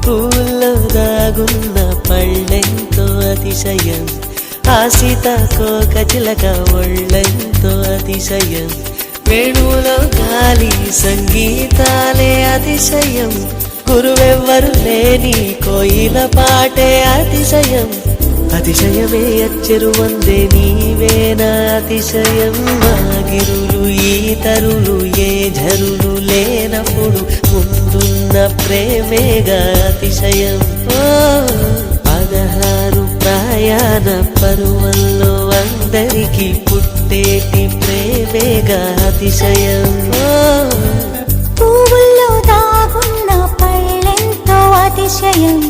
పూల్లో దాగున్న పళ్ళెంతో అతిశయం, ఆ సీతాకోక చిలక ఒళ్ళెంతో అతిశయం, వేణువులో గాలి సంగీతాలే అతిశయం, గురువెవ్వరు లేని కోయిల పాటే అతిశయం, అతిశయమే అచ్చెరు వందే నీవేనా అతిశయం, మాగిరులు ఈతరులు ఏ ఝరులు లేనప్పుడు ముందున్న ప్రేమేగా అతిశయం. 16 ప్రయాణ పరువల్లో అందరికీ పుట్టేటి ప్రేమేగా అతిశయం. పువ్వుల్లో దాగున్న పళ్ళెంతో అతిశయం,